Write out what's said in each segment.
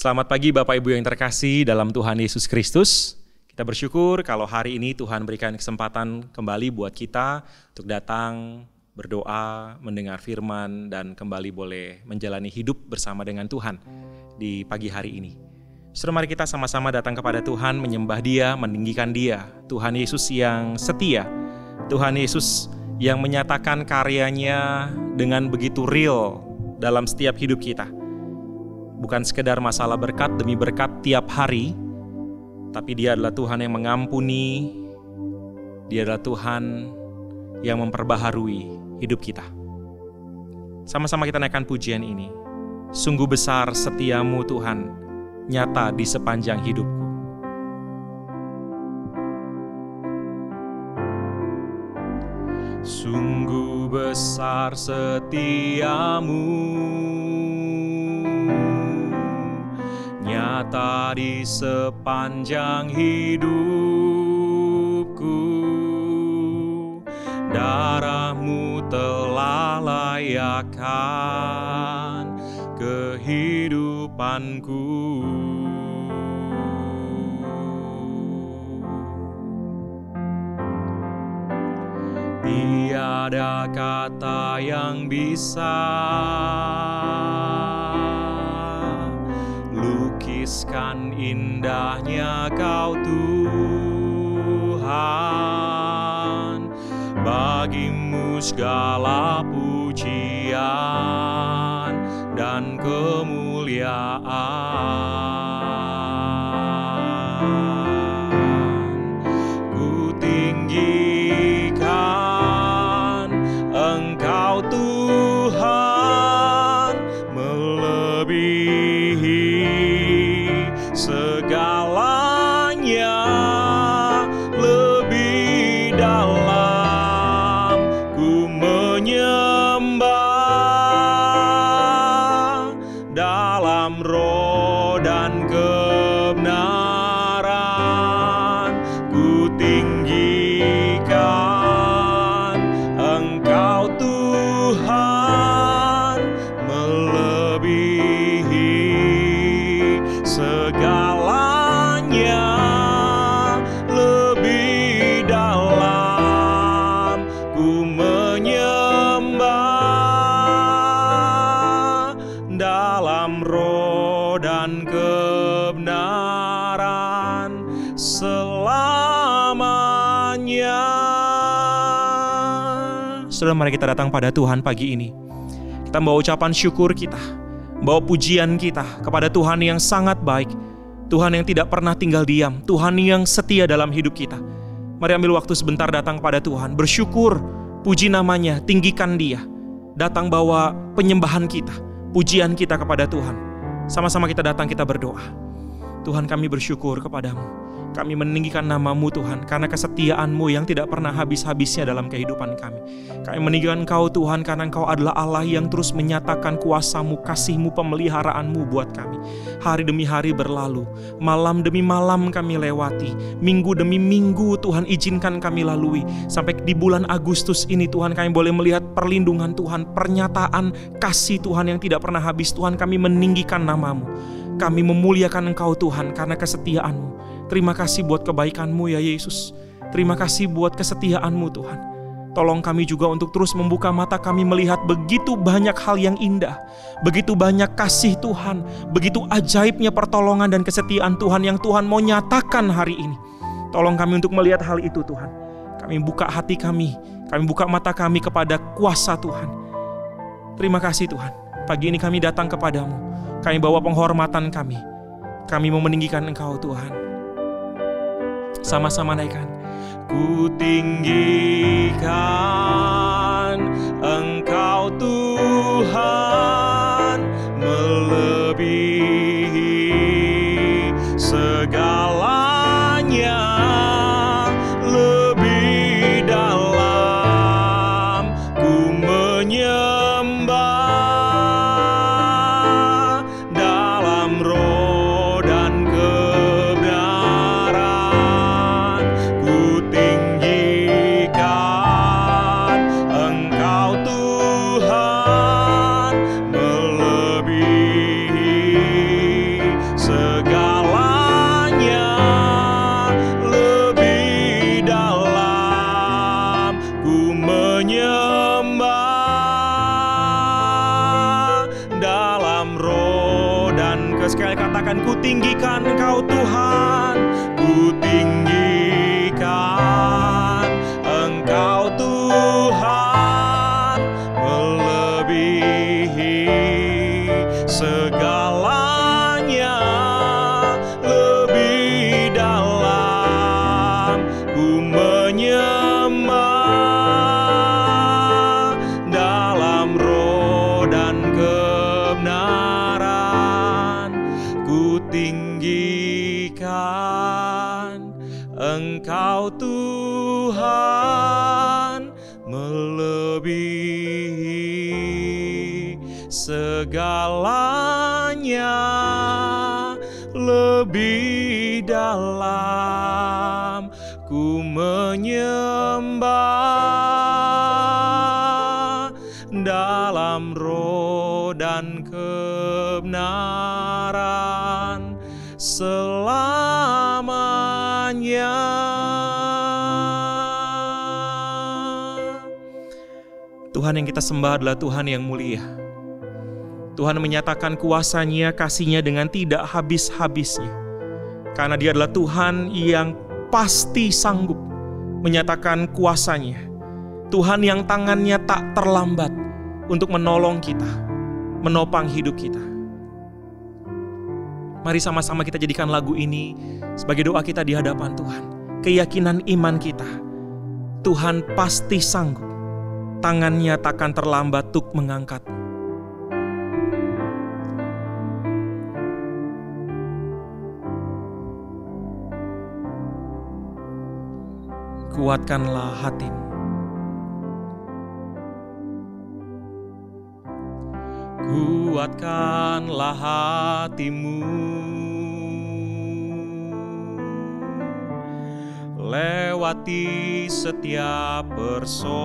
Selamat pagi Bapak Ibu yang terkasih dalam Tuhan Yesus Kristus. Kita bersyukur kalau hari ini Tuhan berikan kesempatan kembali buat kita untuk datang, berdoa, mendengar firman, dan kembali boleh menjalani hidup bersama dengan Tuhan di pagi hari ini. Saudara, mari kita sama-sama datang kepada Tuhan, menyembah Dia, meninggikan Dia. Tuhan Yesus yang setia, Tuhan Yesus yang menyatakan karyanya dengan begitu real dalam setiap hidup kita. Bukan sekedar masalah berkat demi berkat tiap hari, tapi Dia adalah Tuhan yang mengampuni, Dia adalah Tuhan yang memperbaharui hidup kita. Sama-sama kita naikkan pujian ini. Sungguh besar setiamu Tuhan, nyata di sepanjang hidupku. Sungguh besar setiamu, nyata di sepanjang hidupku. Darah-Mu telah layakkan kehidupanku. Tiada kata yang bisa lukiskan indahnya Kau Tuhan. Bagimu segala pujian dan kemuliaan. Ku tinggikan Engkau Tuhan, melebihi segalanya, lebih dalam ku menyembah dalam roh dan kebenaran. Ku tinggikan Engkau Tuhan, melebihi segalanya, lebih dalam ku menyembah dalam roh dan kebenaran selamanya. Saudara, mari kita datang pada Tuhan pagi ini. Kita membawa ucapan syukur kita, membawa pujian kita kepada Tuhan yang sangat baik, Tuhan yang tidak pernah tinggal diam, Tuhan yang setia dalam hidup kita. Mari ambil waktu sebentar datang pada Tuhan, bersyukur, puji namanya, tinggikan Dia. Datang bawa penyembahan kita, pujian kita kepada Tuhan. Sama-sama kita datang, kita berdoa. Tuhan, kami bersyukur kepadamu. Kami meninggikan nama-Mu Tuhan, karena kesetiaan-Mu yang tidak pernah habis-habisnya dalam kehidupan kami. Kami meninggikan Engkau Tuhan, karena Engkau adalah Allah yang terus menyatakan kuasa-Mu, kasih-Mu, pemeliharaan-Mu buat kami. Hari demi hari berlalu, malam demi malam kami lewati, minggu demi minggu Tuhan izinkan kami lalui. Sampai di bulan Agustus ini Tuhan, kami boleh melihat perlindungan Tuhan, pernyataan kasih Tuhan yang tidak pernah habis. Tuhan, kami meninggikan nama-Mu. Kami memuliakan Engkau Tuhan karena kesetiaan-Mu. Terima kasih buat kebaikan-Mu ya Yesus. Terima kasih buat kesetiaan-Mu Tuhan. Tolong kami juga untuk terus membuka mata kami melihat begitu banyak hal yang indah, begitu banyak kasih Tuhan, begitu ajaibnya pertolongan dan kesetiaan Tuhan yang Tuhan mau nyatakan hari ini. Tolong kami untuk melihat hal itu Tuhan. Kami buka hati kami buka mata kami kepada kuasa Tuhan. Terima kasih Tuhan. Pagi ini kami datang kepadamu. Kami bawa penghormatan kami. Kami mau meninggikan Engkau Tuhan. Sama-sama naikkan. Ku tinggikan Engkau Tuhan, melebihi segalanya, lebih dalam ku menyembah dalam roh dan kebenaran. Ku tinggikan Engkau Tuhan melebihi segalanya, lebih dalam ku menyembah dalam roh dan kebenaran selamanya. Tuhan yang kita sembah adalah Tuhan yang mulia. Tuhan menyatakan kuasa-Nya, kasih-Nya dengan tidak habis-habisnya. Karena Dia adalah Tuhan yang pasti sanggup menyatakan kuasa-Nya. Tuhan yang tangan-Nya tak terlambat untuk menolong kita, menopang hidup kita. Mari sama-sama kita jadikan lagu ini sebagai doa kita di hadapan Tuhan. Keyakinan iman kita, Tuhan pasti sanggup. Tangan-Nya takkan terlambat untuk mengangkat. Kuatkanlah hatimu. Kuatkanlah hatimu. Lewati setiap persoalan.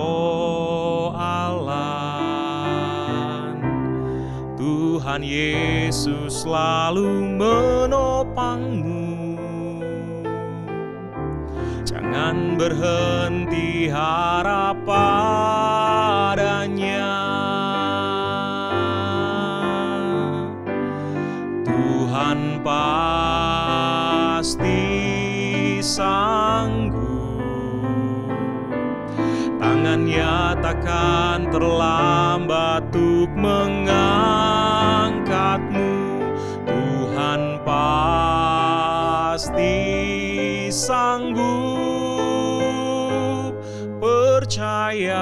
Tuhan Yesus selalu menopangmu. Jangan berhenti harap padanya. Tuhan pasti sanggup. Tangan-Nya takkan terlambat untuk mengangkatmu. Tuhan pasti sanggup. Percayalah,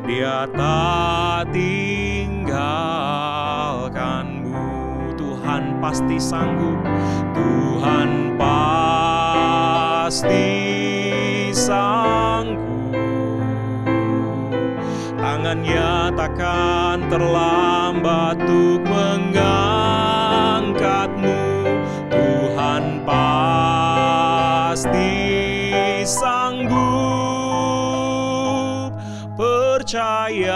Dia tak tinggalkanmu. Tuhan pasti sanggup. Tuhan pasti sanggup. Tangan-Nya takkan terlambat untuk mengangkatmu. Tuhan pasti sanggup. Percayalah,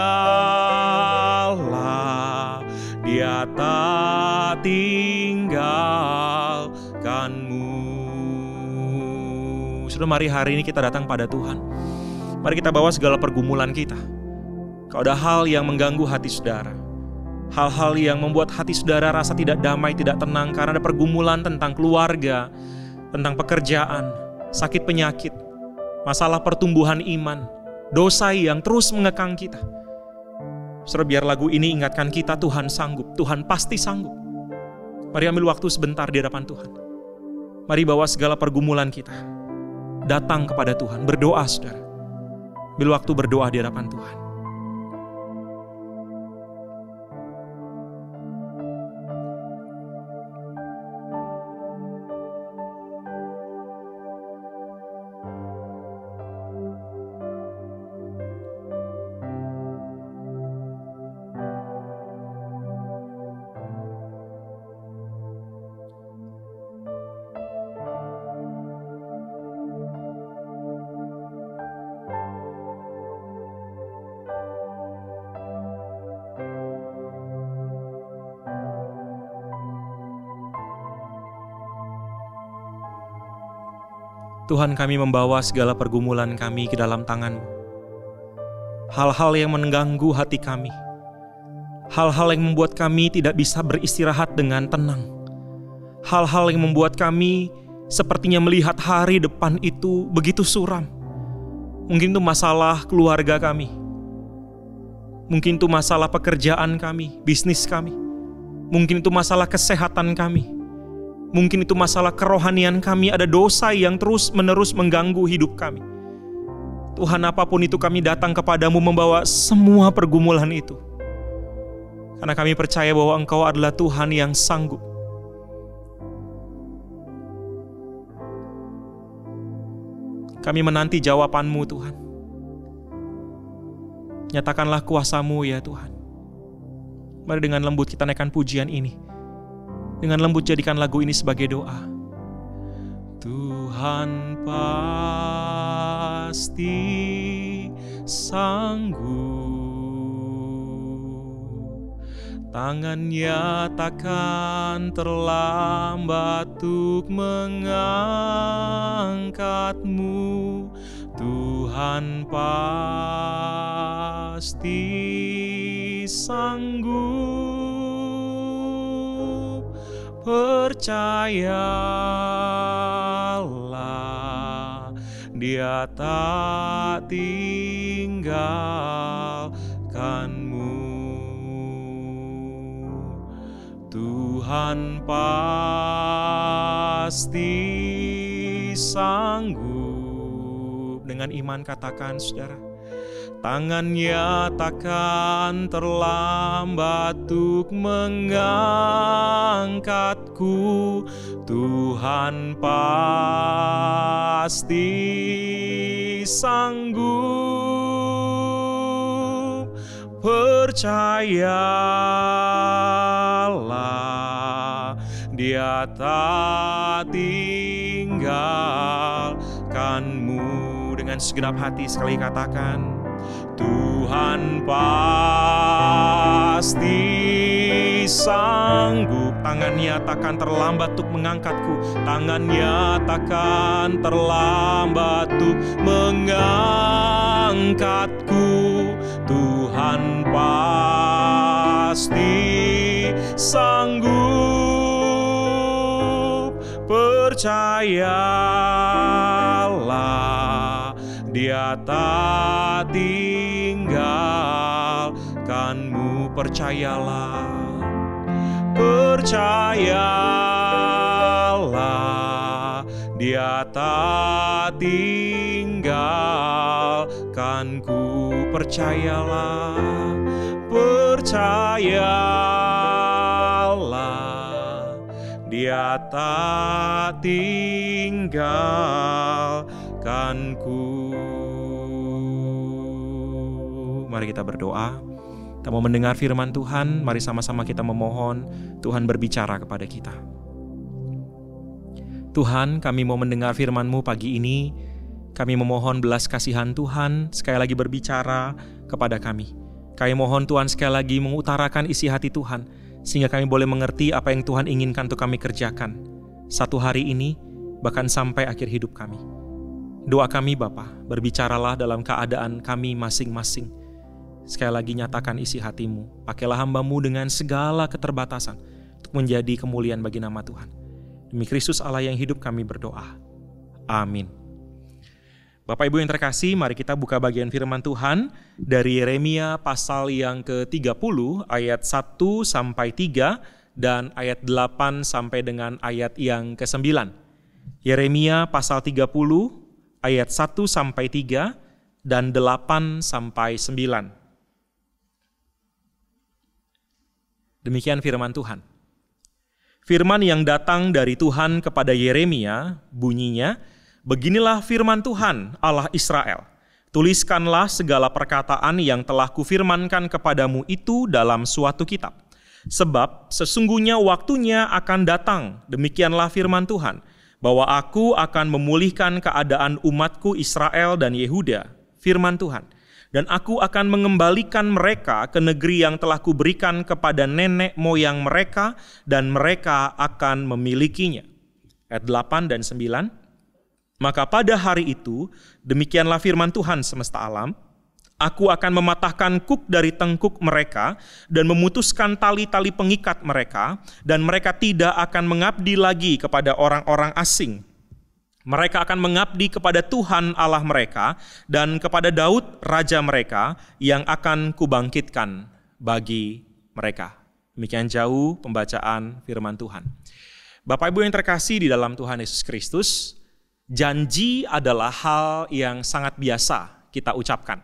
Dia tak tinggalkanmu. Sudah, mari hari ini kita datang pada Tuhan. Mari kita bawa segala pergumulan kita. Kalau ada hal yang mengganggu hati saudara, hal-hal yang membuat hati saudara rasa tidak damai, tidak tenang, karena ada pergumulan tentang keluarga, tentang pekerjaan, sakit penyakit, masalah pertumbuhan iman, dosa yang terus mengekang kita. Saudara, biar lagu ini ingatkan kita, Tuhan sanggup, Tuhan pasti sanggup. Mari ambil waktu sebentar di hadapan Tuhan. Mari bawa segala pergumulan kita datang kepada Tuhan, berdoa saudara. Ambil waktu berdoa di hadapan Tuhan. Tuhan, kami membawa segala pergumulan kami ke dalam tangan-Mu. Hal-hal yang mengganggu hati kami, hal-hal yang membuat kami tidak bisa beristirahat dengan tenang, hal-hal yang membuat kami sepertinya melihat hari depan itu begitu suram. Mungkin itu masalah keluarga kami, mungkin itu masalah pekerjaan kami, bisnis kami, mungkin itu masalah kesehatan kami, mungkin itu masalah kerohanian kami, ada dosa yang terus-menerus mengganggu hidup kami. Tuhan, apapun itu kami datang kepadamu membawa semua pergumulan itu. Karena kami percaya bahwa Engkau adalah Tuhan yang sanggup. Kami menanti jawaban-Mu Tuhan. Nyatakanlah kuasa-Mu ya Tuhan. Mari dengan lembut kita naikkan pujian ini. Dengan lembut jadikan lagu ini sebagai doa. Tuhan pasti sanggup, tangan-Nya takkan terlambat untuk mengangkat-Mu. Tuhan pasti sanggup, percayalah, Dia tak tinggalkan-Mu. Tuhan pasti sanggup. Dengan iman katakan saudara, tangan-Nya takkan terlambat untuk mengangkatku. Tuhan pasti sanggup, percayalah, Dia tak tinggalkan-Mu. Dengan segenap hati sekali katakan, Tuhan pasti sanggup, tangan-Nya takkan terlambat untuk mengangkatku. Tangan-Nya takkan terlambat untuk mengangkatku. Tuhan pasti sanggup, percayalah, Dia tak tinggalkan-Mu. Percayalah, percayalah, Dia tak tinggalkan-Ku. Percayalah, percayalah, Dia tak tinggalkan-Ku. Mari kita berdoa. Kita mau mendengar firman Tuhan. Mari sama-sama kita memohon Tuhan berbicara kepada kita. Tuhan, kami mau mendengar firman-Mu pagi ini. Kami memohon belas kasihan Tuhan sekali lagi berbicara kepada kami. Kami mohon Tuhan sekali lagi mengutarakan isi hati Tuhan, sehingga kami boleh mengerti apa yang Tuhan inginkan untuk kami kerjakan satu hari ini, bahkan sampai akhir hidup kami. Doa kami Bapa, berbicaralah dalam keadaan kami masing-masing. Sekali lagi nyatakan isi hati-Mu. Pakailah hamba-Mu dengan segala keterbatasan untuk menjadi kemuliaan bagi nama Tuhan. Demi Kristus Allah yang hidup kami berdoa. Amin. Bapak Ibu yang terkasih, mari kita buka bagian firman Tuhan dari Yeremia pasal yang ke-30 ayat 1 sampai 3 dan ayat 8 sampai dengan ayat yang ke-9. Yeremia pasal 30 ayat 1 sampai 3 dan 8 sampai 9. Demikian firman Tuhan. Firman yang datang dari Tuhan kepada Yeremia bunyinya, beginilah firman Tuhan Allah Israel. Tuliskanlah segala perkataan yang telah kufirmankan kepadamu itu dalam suatu kitab. Sebab sesungguhnya waktunya akan datang, demikianlah firman Tuhan, bahwa aku akan memulihkan keadaan umatku Israel dan Yehuda, firman Tuhan. Dan aku akan mengembalikan mereka ke negeri yang telah kuberikan kepada nenek moyang mereka, dan mereka akan memilikinya. Ayat 8 dan 9. Maka pada hari itu, demikianlah firman Tuhan semesta alam, aku akan mematahkan kuk dari tengkuk mereka dan memutuskan tali-tali pengikat mereka, dan mereka tidak akan mengabdi lagi kepada orang-orang asing. Mereka akan mengabdi kepada Tuhan Allah mereka dan kepada Daud raja mereka yang akan kubangkitkan bagi mereka. Demikian jauh pembacaan firman Tuhan. Bapak Ibu yang terkasih di dalam Tuhan Yesus Kristus, janji adalah hal yang sangat biasa kita ucapkan.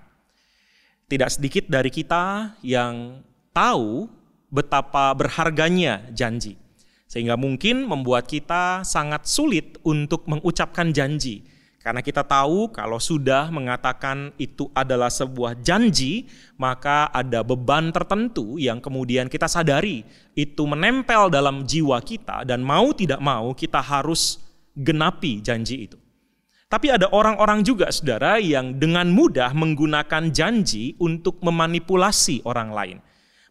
Tidak sedikit dari kita yang tahu betapa berharganya janji. Sehingga mungkin membuat kita sangat sulit untuk mengucapkan janji. Karena kita tahu kalau sudah mengatakan itu adalah sebuah janji, maka ada beban tertentu yang kemudian kita sadari itu menempel dalam jiwa kita dan mau tidak mau kita harus genapi janji itu. Tapi ada orang-orang juga saudara yang dengan mudah menggunakan janji untuk memanipulasi orang lain.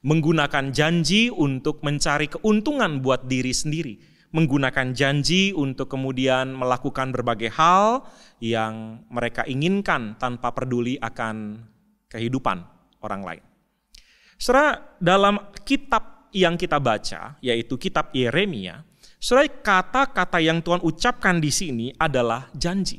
Menggunakan janji untuk mencari keuntungan buat diri sendiri. Menggunakan janji untuk kemudian melakukan berbagai hal yang mereka inginkan tanpa peduli akan kehidupan orang lain. Saudara, dalam kitab yang kita baca, yaitu kitab Yeremia, saudara, kata-kata yang Tuhan ucapkan di sini adalah janji.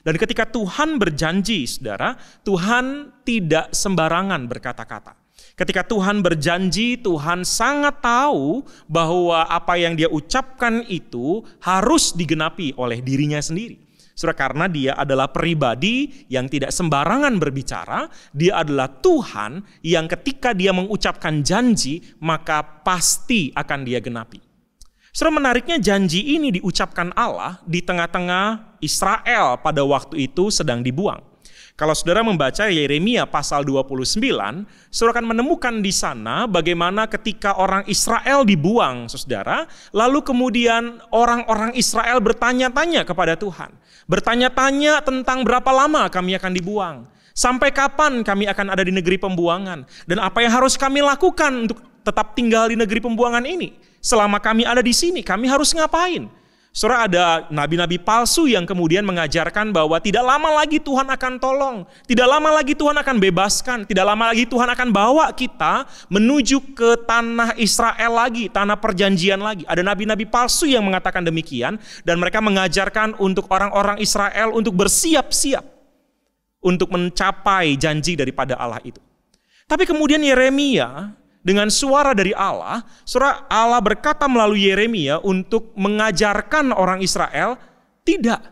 Dan ketika Tuhan berjanji, saudara, Tuhan tidak sembarangan berkata-kata. Ketika Tuhan berjanji, Tuhan sangat tahu bahwa apa yang dia ucapkan itu harus digenapi oleh dirinya sendiri. Saudara, karena dia adalah pribadi yang tidak sembarangan berbicara, dia adalah Tuhan yang ketika dia mengucapkan janji, maka pasti akan dia genapi. Saudara, menariknya janji ini diucapkan Allah di tengah-tengah Israel pada waktu itu sedang dibuang. Kalau saudara membaca Yeremia pasal 29, saudara akan menemukan di sana bagaimana ketika orang Israel dibuang, saudara, lalu kemudian orang-orang Israel bertanya-tanya kepada Tuhan. Bertanya-tanya tentang berapa lama kami akan dibuang, sampai kapan kami akan ada di negeri pembuangan, dan apa yang harus kami lakukan untuk tetap tinggal di negeri pembuangan ini. Selama kami ada di sini, kami harus ngapain? Saudara, ada nabi-nabi palsu yang kemudian mengajarkan bahwa tidak lama lagi Tuhan akan tolong, tidak lama lagi Tuhan akan bebaskan, tidak lama lagi Tuhan akan bawa kita menuju ke tanah Israel lagi, tanah perjanjian lagi. Ada nabi-nabi palsu yang mengatakan demikian, dan mereka mengajarkan untuk orang-orang Israel untuk bersiap-siap untuk mencapai janji daripada Allah itu. Tapi kemudian Yeremia dengan suara dari Allah, saudara, Allah berkata melalui Yeremia untuk mengajarkan orang Israel, tidak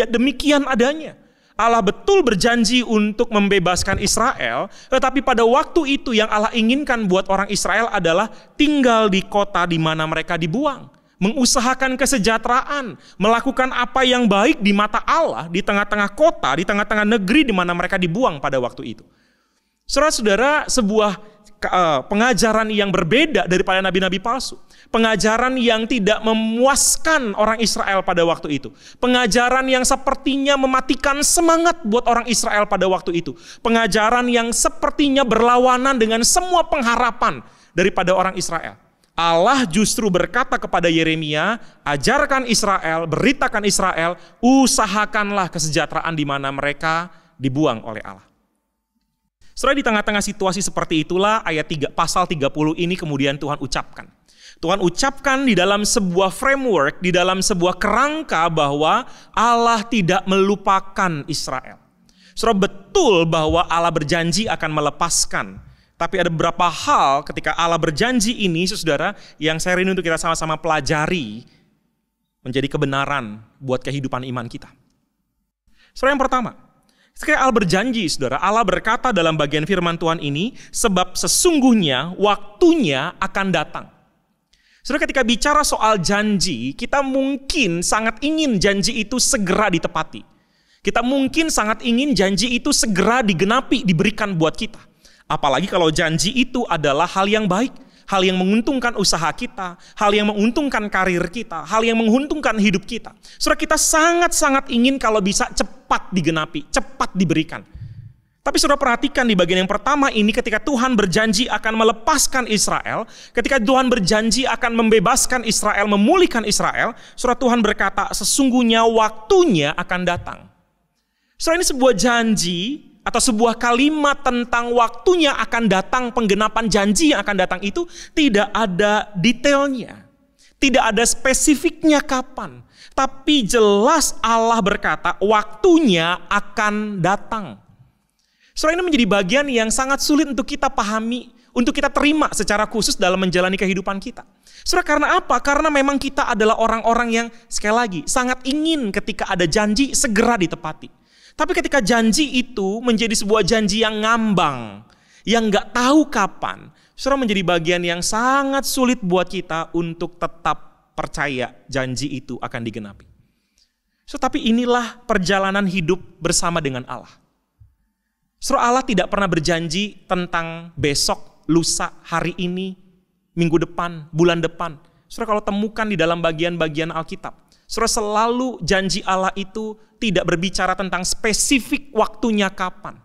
demikian adanya. Allah betul berjanji untuk membebaskan Israel, tetapi pada waktu itu yang Allah inginkan buat orang Israel adalah tinggal di kota di mana mereka dibuang, mengusahakan kesejahteraan, melakukan apa yang baik di mata Allah di tengah-tengah kota, di tengah-tengah negeri di mana mereka dibuang pada waktu itu. Saudara-saudara, sebuah pengajaran yang berbeda daripada nabi-nabi palsu. Pengajaran yang tidak memuaskan orang Israel pada waktu itu. Pengajaran yang sepertinya mematikan semangat buat orang Israel pada waktu itu. Pengajaran yang sepertinya berlawanan dengan semua pengharapan daripada orang Israel. Allah justru berkata kepada Yeremia, ajarkan Israel, beritakan Israel, usahakanlah kesejahteraan di mana mereka dibuang oleh Allah. Setelah di tengah-tengah situasi seperti itulah pasal 30 ini kemudian Tuhan ucapkan. Tuhan ucapkan di dalam sebuah framework, di dalam sebuah kerangka bahwa Allah tidak melupakan Israel. Saudara, betul bahwa Allah berjanji akan melepaskan. Tapi ada beberapa hal ketika Allah berjanji ini, saudara, yang saya rindu untuk kita sama-sama pelajari menjadi kebenaran buat kehidupan iman kita. Saudara, yang pertama, ketika Allah berjanji, saudara, Allah berkata dalam bagian firman Tuhan ini, sebab sesungguhnya waktunya akan datang. Saudara, ketika bicara soal janji, kita mungkin sangat ingin janji itu segera ditepati. Kita mungkin sangat ingin janji itu segera digenapi, diberikan buat kita. Apalagi kalau janji itu adalah hal yang baik, hal yang menguntungkan usaha kita, hal yang menguntungkan karir kita, hal yang menguntungkan hidup kita. Saudara, kita sangat-sangat ingin kalau bisa cepat digenapi, cepat diberikan. Tapi saudara perhatikan di bagian yang pertama ini, ketika Tuhan berjanji akan melepaskan Israel, ketika Tuhan berjanji akan membebaskan Israel, memulihkan Israel, saudara, Tuhan berkata sesungguhnya waktunya akan datang. Saudara, ini sebuah janji atau sebuah kalimat tentang waktunya akan datang, penggenapan janji yang akan datang itu tidak ada detailnya, tidak ada spesifiknya kapan, tapi jelas Allah berkata waktunya akan datang. Saudara, ini menjadi bagian yang sangat sulit untuk kita pahami, untuk kita terima secara khusus dalam menjalani kehidupan kita. Saudara, karena apa? Karena memang kita adalah orang-orang yang sekali lagi sangat ingin ketika ada janji segera ditepati. Tapi ketika janji itu menjadi sebuah janji yang ngambang, yang gak tahu kapan, saudara, menjadi bagian yang sangat sulit buat kita untuk tetap percaya janji itu akan digenapi. Tapi inilah perjalanan hidup bersama dengan Allah. Allah tidak pernah berjanji tentang besok, lusa, hari ini, minggu depan, bulan depan. Kalau temukan di dalam bagian-bagian Alkitab, selalu janji Allah itu tidak berbicara tentang spesifik waktunya kapan.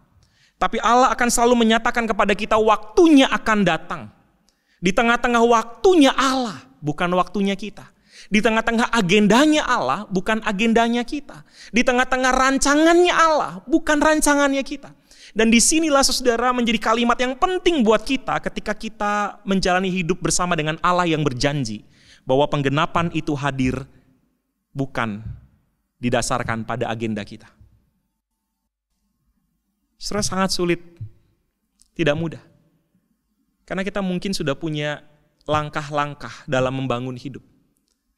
Tapi Allah akan selalu menyatakan kepada kita waktunya akan datang. Di tengah-tengah waktunya Allah, bukan waktunya kita. Di tengah-tengah agendanya Allah, bukan agendanya kita. Di tengah-tengah rancangannya Allah, bukan rancangannya kita. Dan disinilah saudara menjadi kalimat yang penting buat kita ketika kita menjalani hidup bersama dengan Allah yang berjanji bahwa penggenapan itu hadir bukan didasarkan pada agenda kita. Saudara, sangat sulit, tidak mudah. Karena kita mungkin sudah punya langkah-langkah dalam membangun hidup.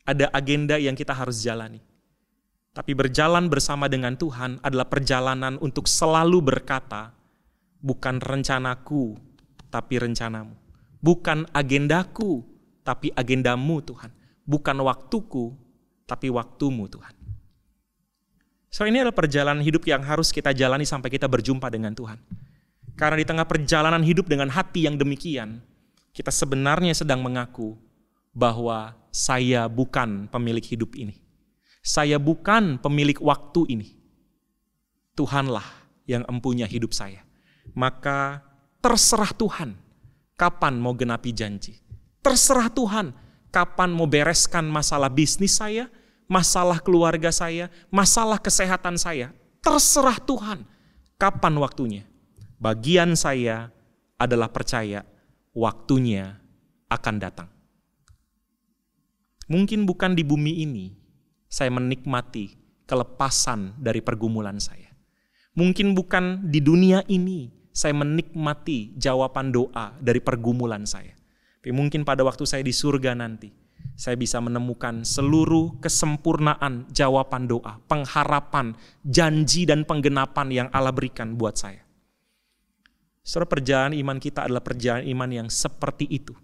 Ada agenda yang kita harus jalani. Tapi berjalan bersama dengan Tuhan adalah perjalanan untuk selalu berkata, bukan rencanaku, tapi rencanamu. Bukan agendaku, tapi agendamu Tuhan. Bukan waktuku, tapi waktumu Tuhan. Ini adalah perjalanan hidup yang harus kita jalani sampai kita berjumpa dengan Tuhan. Karena di tengah perjalanan hidup dengan hati yang demikian, kita sebenarnya sedang mengaku bahwa saya bukan pemilik hidup ini. Saya bukan pemilik waktu ini. Tuhanlah yang empunya hidup saya. Maka terserah Tuhan kapan mau genapi janji. Terserah Tuhan kapan mau bereskan masalah bisnis saya, masalah keluarga saya, masalah kesehatan saya. Terserah Tuhan kapan waktunya. Bagian saya adalah percaya waktunya akan datang. Mungkin bukan di bumi ini saya menikmati kelepasan dari pergumulan saya. Mungkin bukan di dunia ini saya menikmati jawaban doa dari pergumulan saya. Tapi mungkin pada waktu saya di surga nanti, saya bisa menemukan seluruh kesempurnaan jawaban doa, pengharapan, janji dan penggenapan yang Allah berikan buat saya. Saudara, perjalanan iman kita adalah perjalanan iman yang seperti itu.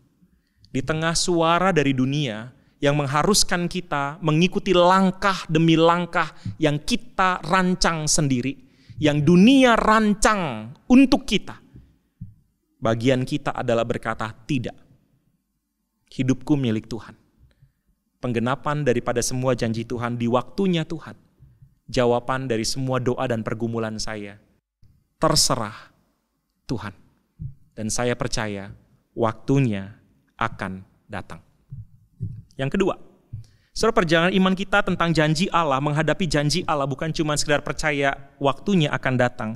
Di tengah suara dari dunia yang mengharuskan kita mengikuti langkah demi langkah yang kita rancang sendiri, yang dunia rancang untuk kita. Bagian kita adalah berkata, tidak. Hidupku milik Tuhan. Penggenapan daripada semua janji Tuhan di waktunya Tuhan. Jawaban dari semua doa dan pergumulan saya, terserah Tuhan. Dan saya percaya waktunya akan datang. Yang kedua, saudara, perjalanan iman kita tentang janji Allah, menghadapi janji Allah bukan cuma sekedar percaya waktunya akan datang.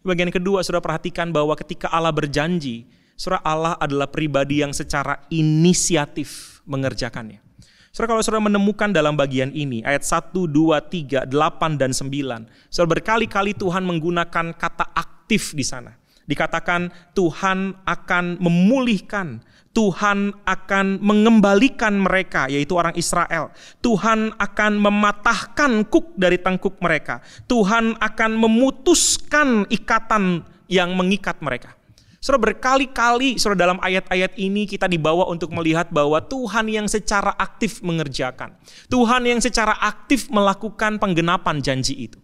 Bagian kedua, saudara perhatikan bahwa ketika Allah berjanji, saudara, Allah adalah pribadi yang secara inisiatif mengerjakannya. Saudara, kalau saudara menemukan dalam bagian ini, ayat 1, 2, 3, 8, dan 9, saudara, berkali-kali Tuhan menggunakan kata aktif di sana. Dikatakan Tuhan akan memulihkan, Tuhan akan mengembalikan mereka, yaitu orang Israel. Tuhan akan mematahkan kuk dari tengkuk mereka. Tuhan akan memutuskan ikatan yang mengikat mereka. Saudara, berkali-kali saudara dalam ayat-ayat ini kita dibawa untuk melihat bahwa Tuhan yang secara aktif mengerjakan. Tuhan yang secara aktif melakukan penggenapan janji itu.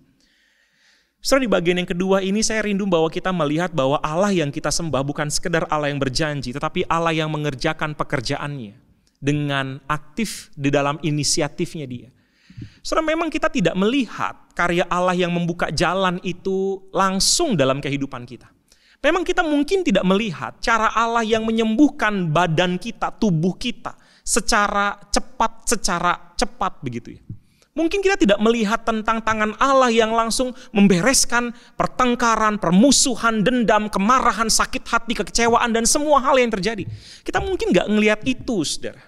Saudara, di bagian yang kedua ini saya rindu bahwa kita melihat bahwa Allah yang kita sembah bukan sekedar Allah yang berjanji, tetapi Allah yang mengerjakan pekerjaannya dengan aktif di dalam inisiatifnya dia. Saudara, memang kita tidak melihat karya Allah yang membuka jalan itu langsung dalam kehidupan kita. Memang kita mungkin tidak melihat cara Allah yang menyembuhkan badan kita, tubuh kita secara cepat begitu ya. Mungkin kita tidak melihat tentang tangan Allah yang langsung membereskan pertengkaran, permusuhan, dendam, kemarahan, sakit hati, kekecewaan, dan semua hal yang terjadi. Kita mungkin gak ngelihat itu, saudara.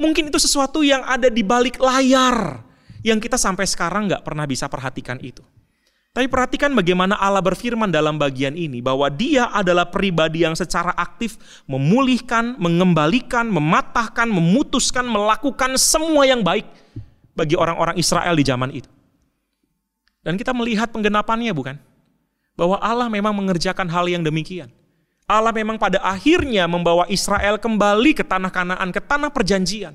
Mungkin itu sesuatu yang ada di balik layar, yang kita sampai sekarang gak pernah bisa perhatikan itu. Tapi perhatikan bagaimana Allah berfirman dalam bagian ini, bahwa dia adalah pribadi yang secara aktif memulihkan, mengembalikan, mematahkan, memutuskan, melakukan semua yang baik bagi orang-orang Israel di zaman itu. Dan kita melihat penggenapannya, bukan? Bahwa Allah memang mengerjakan hal yang demikian. Allah memang pada akhirnya membawa Israel kembali ke tanah Kanaan, ke tanah perjanjian.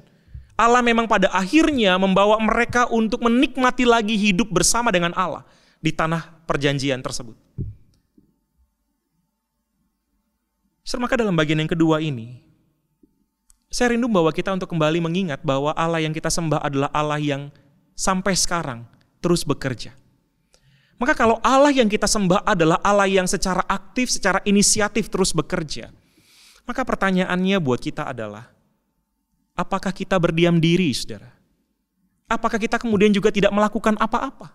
Allah memang pada akhirnya membawa mereka untuk menikmati lagi hidup bersama dengan Allah di tanah perjanjian tersebut. Maka dalam bagian yang kedua ini, saya rindu bahwa kita untuk kembali mengingat bahwa Allah yang kita sembah adalah Allah yang sampai sekarang terus bekerja. Maka kalau Allah yang kita sembah adalah Allah yang secara aktif, secara inisiatif terus bekerja, maka pertanyaannya buat kita adalah, apakah kita berdiam diri, saudara? Apakah kita kemudian juga tidak melakukan apa-apa?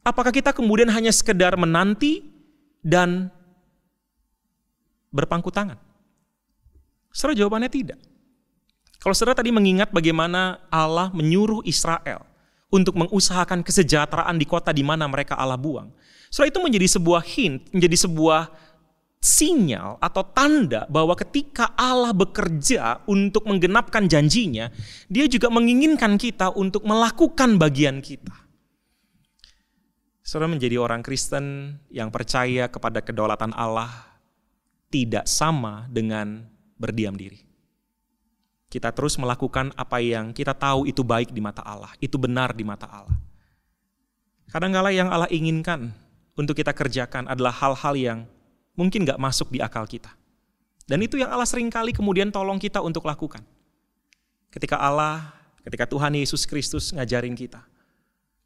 Apakah kita kemudian hanya sekedar menanti dan berpangku tangan? Saudara, jawabannya tidak. Kalau saudara tadi mengingat bagaimana Allah menyuruh Israel untuk mengusahakan kesejahteraan di kota di mana mereka Allah buang, saudara, itu menjadi sebuah hint, menjadi sebuah sinyal atau tanda bahwa ketika Allah bekerja untuk menggenapkan janjinya, Dia juga menginginkan kita untuk melakukan bagian kita. Saudara, menjadi orang Kristen yang percaya kepada kedaulatan Allah tidak sama dengan berdiam diri. Kita terus melakukan apa yang kita tahu itu baik di mata Allah, itu benar di mata Allah. Kadang-kala yang Allah inginkan untuk kita kerjakan adalah hal-hal yang mungkin gak masuk di akal kita. Dan itu yang Allah seringkali kemudian tolong kita untuk lakukan. Ketika Tuhan Yesus Kristus ngajarin kita,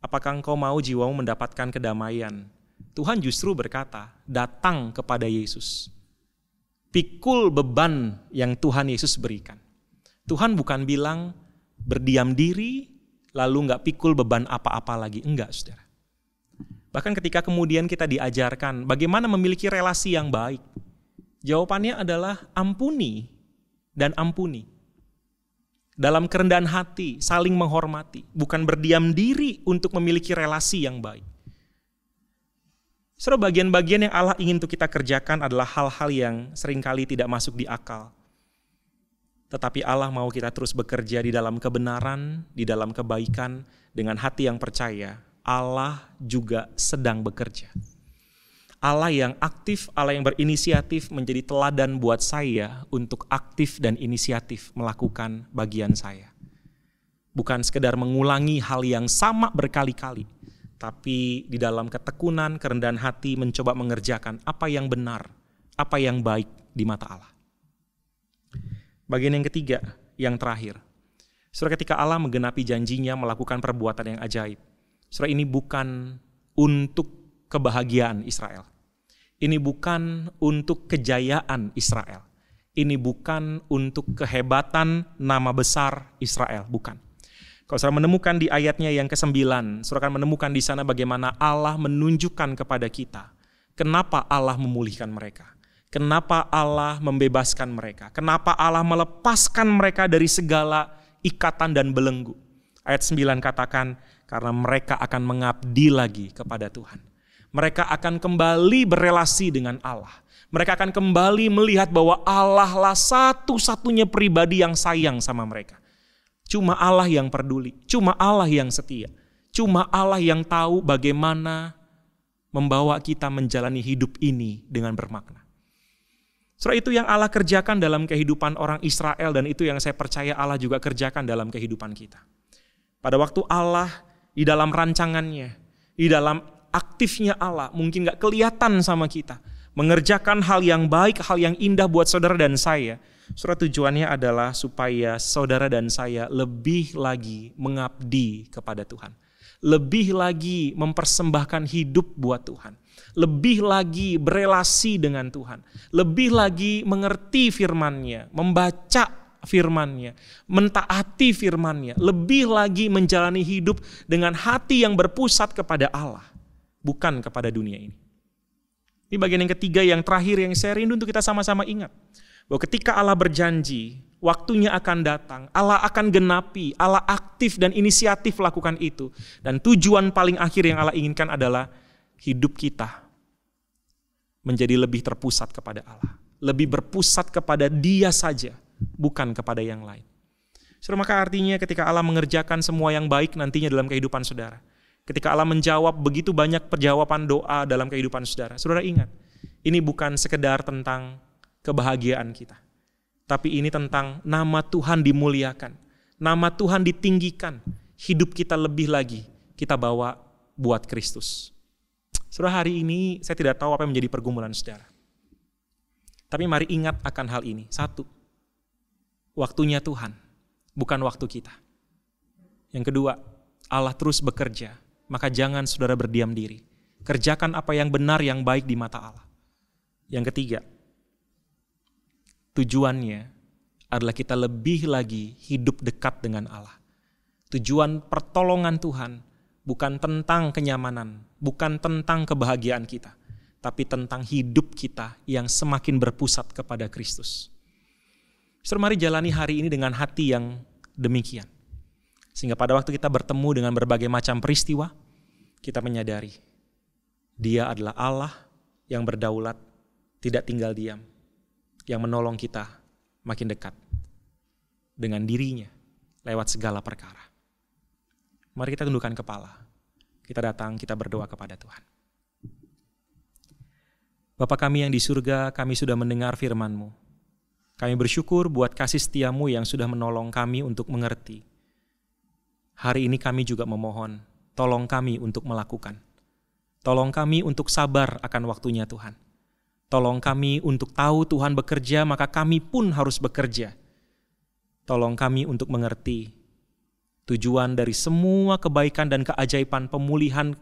apakah engkau mau jiwamu mendapatkan kedamaian? Tuhan justru berkata, datang kepada Yesus. Pikul beban yang Tuhan Yesus berikan. Tuhan bukan bilang berdiam diri lalu gak pikul beban apa-apa lagi. Enggak, saudara. Bahkan ketika kemudian kita diajarkan bagaimana memiliki relasi yang baik, jawabannya adalah ampuni dan ampuni. Dalam kerendahan hati, saling menghormati, bukan berdiam diri untuk memiliki relasi yang baik. Saudara, bagian-bagian yang Allah ingin untuk kita kerjakan adalah hal-hal yang seringkali tidak masuk di akal. Tetapi Allah mau kita terus bekerja di dalam kebenaran, di dalam kebaikan, dengan hati yang percaya. Allah juga sedang bekerja. Allah yang aktif, Allah yang berinisiatif menjadi teladan buat saya untuk aktif dan inisiatif melakukan bagian saya. Bukan sekedar mengulangi hal yang sama berkali-kali, tapi di dalam ketekunan, kerendahan hati mencoba mengerjakan apa yang benar, apa yang baik di mata Allah. Bagian yang ketiga, yang terakhir. Saudara, ketika Allah menggenapi janjinya melakukan perbuatan yang ajaib, saudara, ini bukan untuk kebahagiaan Israel. Ini bukan untuk kejayaan Israel. Ini bukan untuk kehebatan nama besar Israel, bukan. Kalau saudara menemukan di ayatnya yang ke-9, saudara akan menemukan di sana bagaimana Allah menunjukkan kepada kita kenapa Allah memulihkan mereka. Kenapa Allah membebaskan mereka? Kenapa Allah melepaskan mereka dari segala ikatan dan belenggu? Ayat 9 katakan, karena mereka akan mengabdi lagi kepada Tuhan. Mereka akan kembali berelasi dengan Allah. Mereka akan kembali melihat bahwa Allah lah satu-satunya pribadi yang sayang sama mereka. Cuma Allah yang peduli, cuma Allah yang setia. Cuma Allah yang tahu bagaimana membawa kita menjalani hidup ini dengan bermakna. Saudara, itu yang Allah kerjakan dalam kehidupan orang Israel, dan itu yang saya percaya Allah juga kerjakan dalam kehidupan kita. Pada waktu Allah di dalam rancangannya, di dalam aktifnya Allah, mungkin gak kelihatan sama kita, mengerjakan hal yang baik, hal yang indah buat saudara dan saya. Saudara, tujuannya adalah supaya saudara dan saya lebih lagi mengabdi kepada Tuhan. Lebih lagi mempersembahkan hidup buat Tuhan. Lebih lagi berelasi dengan Tuhan. Lebih lagi mengerti firman-Nya, membaca firman-Nya, mentaati firman-Nya. Lebih lagi menjalani hidup dengan hati yang berpusat kepada Allah, bukan kepada dunia ini. Ini bagian yang ketiga, yang terakhir, yang saya rindu untuk kita sama-sama ingat. Bahwa ketika Allah berjanji, waktunya akan datang, Allah akan genapi, Allah aktif dan inisiatif lakukan itu. Dan tujuan paling akhir yang Allah inginkan adalah hidup kita menjadi lebih terpusat kepada Allah. Lebih berpusat kepada Dia saja, bukan kepada yang lain. Saudara, maka artinya ketika Allah mengerjakan semua yang baik nantinya dalam kehidupan saudara, ketika Allah menjawab begitu banyak perjawaban doa dalam kehidupan saudara, saudara ingat, ini bukan sekedar tentang kebahagiaan kita, tapi ini tentang nama Tuhan dimuliakan, nama Tuhan ditinggikan, hidup kita lebih lagi kita bawa buat Kristus. Saudara, hari ini saya tidak tahu apa yang menjadi pergumulan saudara. Tapi mari ingat akan hal ini. Satu, waktunya Tuhan, bukan waktu kita. Yang kedua, Allah terus bekerja, maka jangan saudara berdiam diri. Kerjakan apa yang benar, yang baik di mata Allah. Yang ketiga, tujuannya adalah kita lebih lagi hidup dekat dengan Allah. Tujuan pertolongan Tuhan bukan tentang kenyamanan, bukan tentang kebahagiaan kita, tapi tentang hidup kita yang semakin berpusat kepada Kristus. Saudara, mari jalani hari ini dengan hati yang demikian. Sehingga pada waktu kita bertemu dengan berbagai macam peristiwa, kita menyadari Dia adalah Allah yang berdaulat, tidak tinggal diam, yang menolong kita makin dekat dengan dirinya lewat segala perkara. Mari kita tundukkan kepala. Kita datang, kita berdoa kepada Tuhan. Bapa kami yang di surga, kami sudah mendengar firman-Mu. Kami bersyukur buat kasih setia-Mu yang sudah menolong kami untuk mengerti. Hari ini kami juga memohon, tolong kami untuk melakukan. Tolong kami untuk sabar akan waktunya Tuhan. Tolong kami untuk tahu Tuhan bekerja, maka kami pun harus bekerja. Tolong kami untuk mengerti tujuan dari semua kebaikan dan keajaiban pemulihan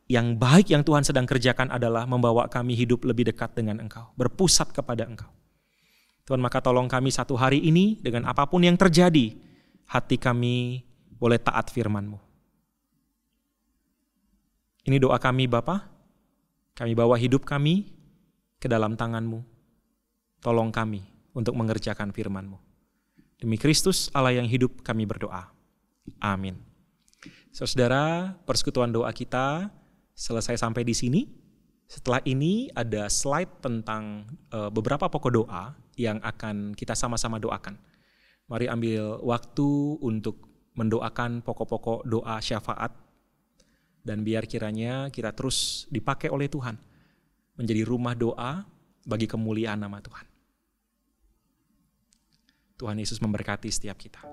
yang baik yang Tuhan sedang kerjakan adalah membawa kami hidup lebih dekat dengan Engkau, berpusat kepada Engkau. Tuhan, maka tolong kami satu hari ini dengan apapun yang terjadi, hati kami boleh taat firman-Mu. Ini doa kami Bapa, kami bawa hidup kami ke dalam tangan-Mu. Tolong kami untuk mengerjakan firman-Mu. Demi Kristus Allah yang hidup kami berdoa. Amin. Saudara, persekutuan doa kita selesai sampai di sini. Setelah ini ada slide tentang beberapa pokok doa yang akan kita sama-sama doakan. Mari ambil waktu untuk mendoakan pokok-pokok doa syafaat, dan biar kiranya kita terus dipakai oleh Tuhan menjadi rumah doa bagi kemuliaan nama Tuhan. Tuhan Yesus memberkati setiap kita.